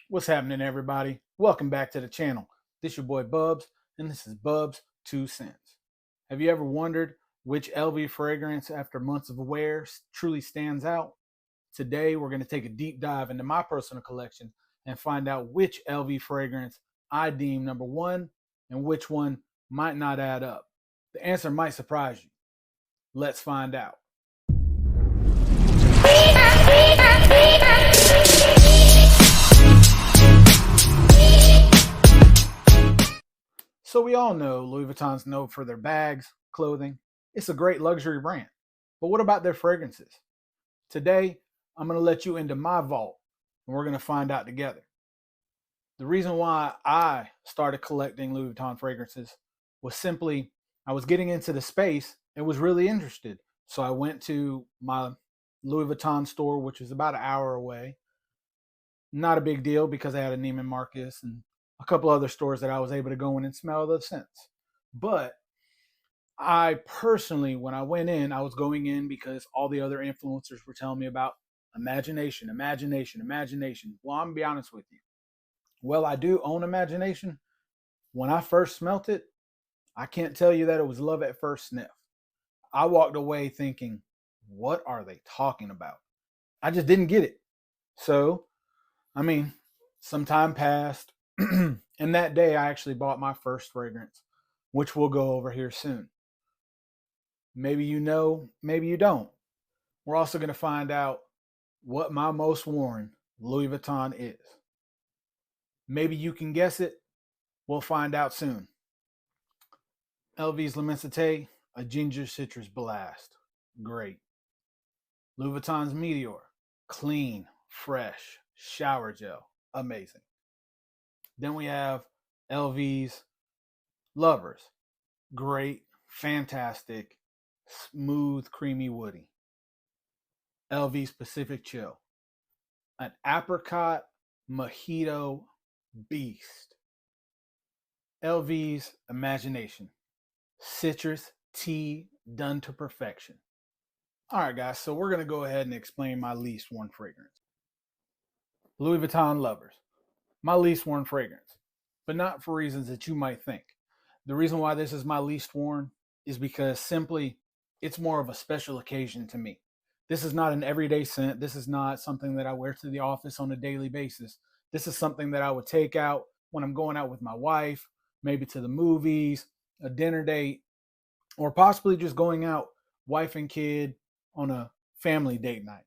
What's happening, everybody? Welcome back to the channel. This your boy Bubs, and this is Bubs 2 Cents. Have you ever wondered which LV fragrance after months of wear truly stands out? Today, we're going to take a deep dive into my personal collection and find out which LV fragrance I deem number one and which one might not add up. The answer might surprise you. Let's find out. So we all know Louis Vuitton's known for their bags, clothing. It's a great luxury brand. But what about their fragrances? Today, I'm going to let you into my vault, and we're going to find out together. The reason why I started collecting Louis Vuitton fragrances was simply I was getting into the space and was really interested. So I went to my Louis Vuitton store, which is about an hour away. Not a big deal because I had a Neiman Marcus and a couple other stores that I was able to go in and smell the scents. But I personally, when I went in, I was going in because all the other influencers were telling me about imagination, imagination, imagination. Well, I'm gonna be honest with you. Well, I do own imagination. When I first smelt it, I can't tell you that it was love at first sniff. I walked away thinking, what are they talking about? I just didn't get it. So, some time passed. And that day, I actually bought my first fragrance, which we'll go over here soon. Maybe you know, maybe you don't. We're also going to find out what my most worn Louis Vuitton is. Maybe you can guess it. We'll find out soon. LV's L'Immensité, a ginger citrus blast. Great. Louis Vuitton's Meteor, clean, fresh, shower gel. Amazing. Then we have LV's Lovers. Great, fantastic, smooth, creamy, woody. LV's Pacific Chill. An apricot mojito beast. LV's Imagination. Citrus tea done to perfection. All right, guys, so we're going to go ahead and explain my least worn fragrance. Louis Vuitton Lovers. My least worn fragrance, but not for reasons that you might think. The reason why this is my least worn is because simply it's more of a special occasion to me. This is not an everyday scent. This is not something that I wear to the office on a daily basis. This is something that I would take out when I'm going out with my wife, maybe to the movies, a dinner date, or possibly just going out, wife and kid, on a family date night.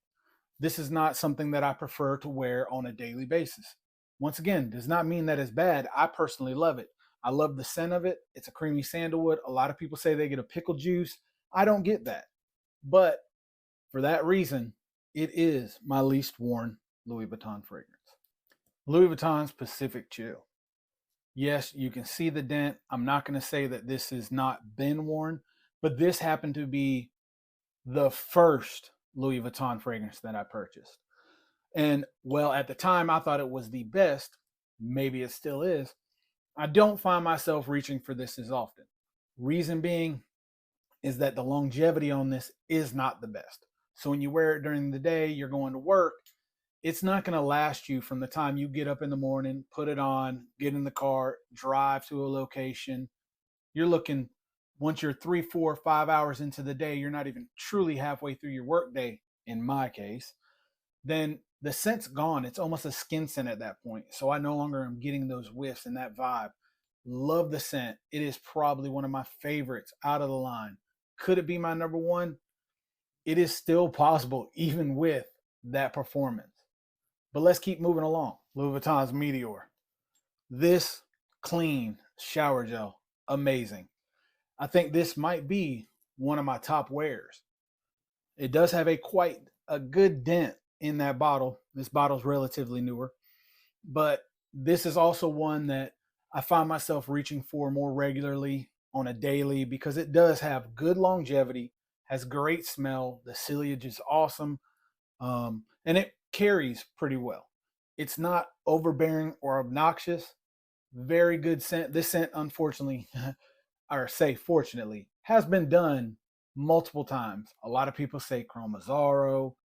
This is not something that I prefer to wear on a daily basis. Once again, does not mean that it's bad. I personally love it. I love the scent of it. It's a creamy sandalwood. A lot of people say they get a pickle juice. I don't get that. But for that reason, it is my least worn Louis Vuitton fragrance. Louis Vuitton's Pacific Chill. Yes, you can see the dent. I'm not going to say that this has not been worn, but this happened to be the first Louis Vuitton fragrance that I purchased. And well, at the time, I thought it was the best. Maybe it still is. I don't find myself reaching for this as often. Reason being is that the longevity on this is not the best. So when you wear it during the day, you're going to work, it's not going to last you from the time you get up in the morning, put it on, get in the car, drive to a location. You're looking, once you're 3, 4, 5 hours into the day, you're not even truly halfway through your work day, in my case. Then the scent's gone. It's almost a skin scent at that point. So I no longer am getting those whiffs and that vibe. Love the scent. It is probably one of my favorites out of the line. Could it be my number one? It is still possible, even with that performance. But let's keep moving along. Louis Vuitton's Meteor. This clean shower gel, amazing. I think this might be one of my top wears. It does have quite a good dent in that bottle. This bottle's relatively newer, but this is also one that I find myself reaching for more regularly on a daily because it does have good longevity, has great smell. The foliage is awesome, and it carries pretty well. It's not overbearing or obnoxious. Very good scent. This scent, unfortunately, or say fortunately, has been done multiple times. A lot of people say Chromazaro.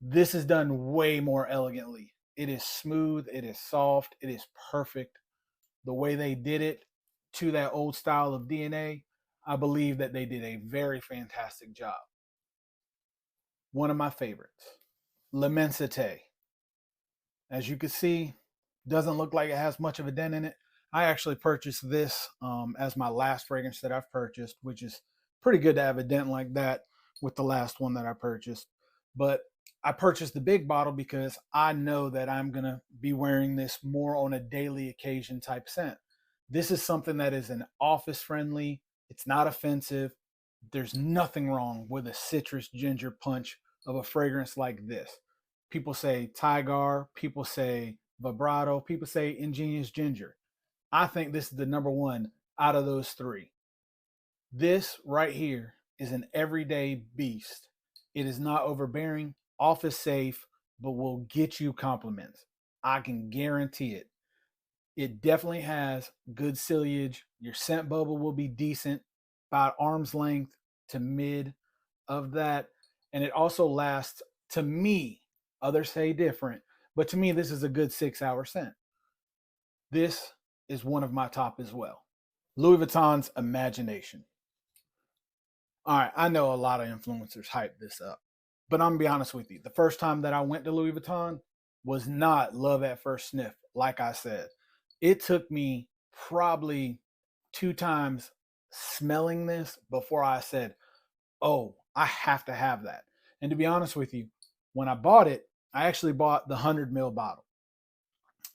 This is done way more elegantly. It is smooth, it is soft, it is perfect. The way they did it to that old style of DNA, I believe that they did a very fantastic job. One of my favorites, L'Immensité. As you can see, doesn't look like it has much of a dent in it. I actually purchased this as my last fragrance that I've purchased, which is pretty good to have a dent like that with the last one that I purchased. But I purchased the big bottle because I know that I'm going to be wearing this more on a daily occasion type scent. This is something that is an office friendly, it's not offensive. There's nothing wrong with a citrus ginger punch of a fragrance like this. People say Tigar, people say Vibrato, people say Ingenious Ginger. I think this is the number one out of those three. This right here is an everyday beast. It is not overbearing, office safe, but will get you compliments. I can guarantee it. It definitely has good ciliage. Your scent bubble will be decent, about arm's length to mid of that. And it also lasts, to me, others say different, but to me, this is a good 6 hour scent. This is one of my top as well. Louis Vuitton's Imagination. All right, I know a lot of influencers hype this up, but I'm gonna be honest with you. The first time that I went to Louis Vuitton was not love at first sniff, like I said. It took me probably 2 times smelling this before I said, oh, I have to have that. And to be honest with you, when I bought it, I actually bought the 100 ml bottle.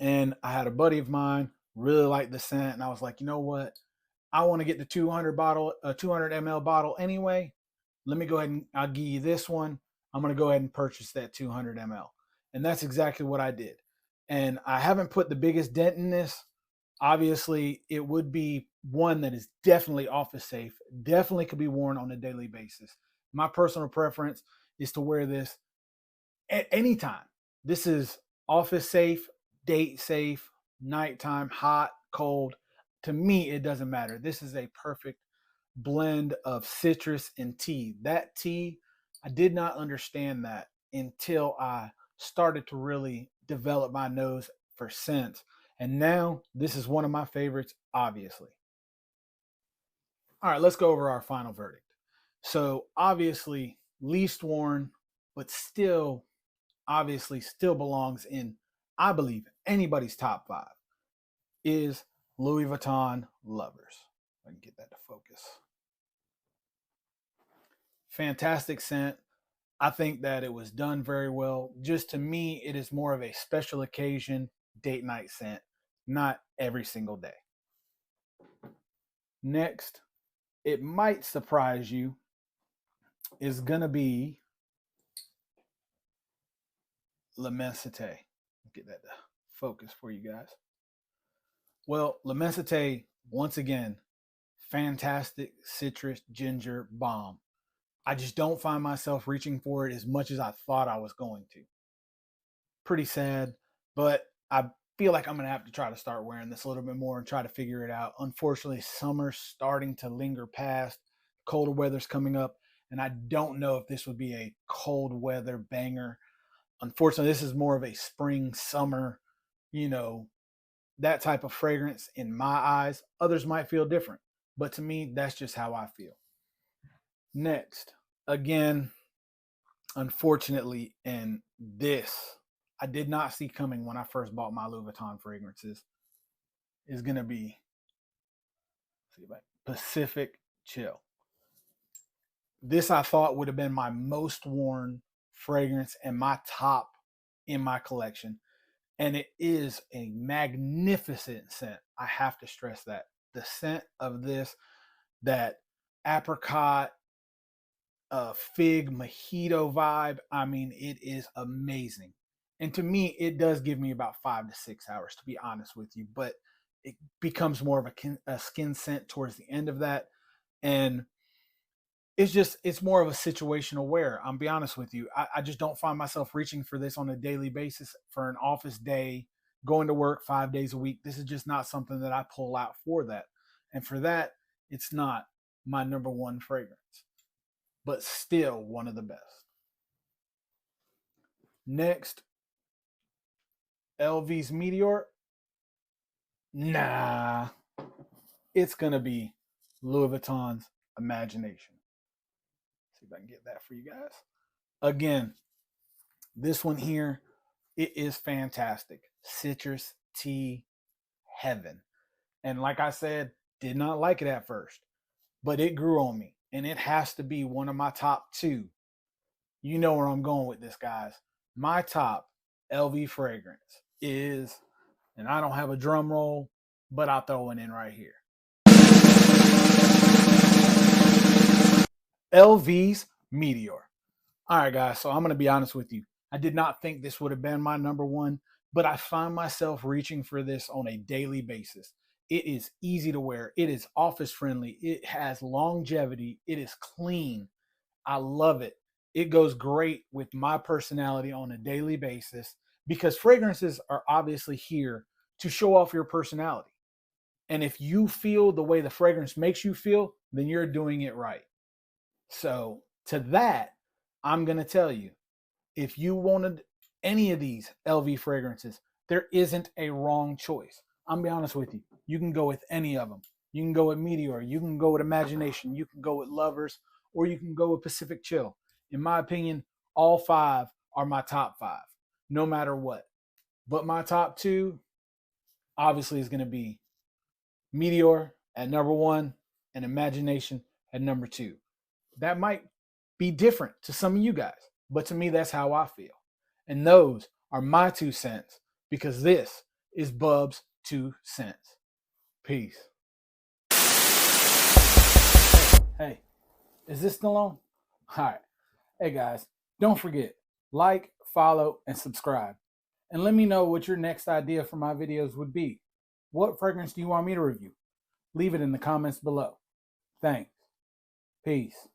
And I had a buddy of mine really liked the scent, and I was like, you know what? I want to get the 200 ml bottle anyway. Let me go ahead and I'll give you this one. I'm going to go ahead and purchase that 200 ml. And that's exactly what I did. And I haven't put the biggest dent in this. Obviously, it would be one that is definitely office safe, definitely could be worn on a daily basis. My personal preference is to wear this at any time. This is office safe, date safe, nighttime, hot, cold. To me, it doesn't matter. This is a perfect blend of citrus and tea. That tea, I did not understand that until I started to really develop my nose for scents. And now this is one of my favorites, obviously. All right, let's go over our final verdict. So, obviously, least worn, but still, obviously, still belongs in, I believe, anybody's top five is Louis Vuitton Lovers. I can get that to focus. Fantastic scent. I think that it was done very well. Just to me, it is more of a special occasion date night scent, not every single day. Next, it might surprise you, is going to be L'Immensité. Get that to focus for you guys. Well, L'Immensité, once again, fantastic citrus ginger bomb. I just don't find myself reaching for it as much as I thought I was going to. Pretty sad, but I feel like I'm going to have to try to start wearing this a little bit more and try to figure it out. Unfortunately, summer's starting to linger past. Colder weather's coming up, and I don't know if this would be a cold weather banger. Unfortunately, this is more of a spring, summer, you know, that type of fragrance in my eyes. Others might feel different, but to me, that's just how I feel. Next, again, unfortunately, and this I did not see coming when I first bought my Louis Vuitton fragrances, is going to be Pacific Chill. This I thought would have been my most worn fragrance and my top in my collection. And it is a magnificent scent. I have to stress that. The scent of this, that apricot, fig mojito vibe, I mean, it is amazing. And to me, it does give me about 5 to 6 hours, to be honest with you. But it becomes more of a skin scent towards the end of that. And it's more of a situational wear. I'll be honest with you. I just don't find myself reaching for this on a daily basis for an office day, going to work 5 days a week. This is just not something that I pull out for that. And for that, it's not my number one fragrance, but still one of the best. Next, LV's Meteor? Nah, it's going to be Louis Vuitton's Imagination. See if I can get that for you guys. Again, this one here, it is fantastic. Citrus tea heaven. And like I said, did not like it at first, but it grew on me. And it has to be one of my top two. You know where I'm going with this, guys. My top LV fragrance is, and I don't have a drum roll, but I'll throw it in right here. LV's Meteor. All right, guys, so I'm going to be honest with you. I did not think this would have been my number one, but I find myself reaching for this on a daily basis. It is easy to wear. It is office friendly. It has longevity. It is clean. I love it. It goes great with my personality on a daily basis because fragrances are obviously here to show off your personality. And if you feel the way the fragrance makes you feel, then you're doing it right. So to that, I'm going to tell you, if you wanted any of these LV fragrances, there isn't a wrong choice. I'm be honest with you. You can go with any of them. You can go with Meteor. You can go with Imagination. You can go with Lovers, or you can go with Pacific Chill. In my opinion, all five are my top five, no matter what. But my top two, obviously, is going to be Meteor at number one and Imagination at number two. That might be different to some of you guys, but to me, that's how I feel. And those are my 2 cents because this is Bub's 2 cents. Peace. Hey, is this still on? All right. Hey, guys, don't forget, like, follow, and subscribe. And let me know what your next idea for my videos would be. What fragrance do you want me to review? Leave it in the comments below. Thanks. Peace.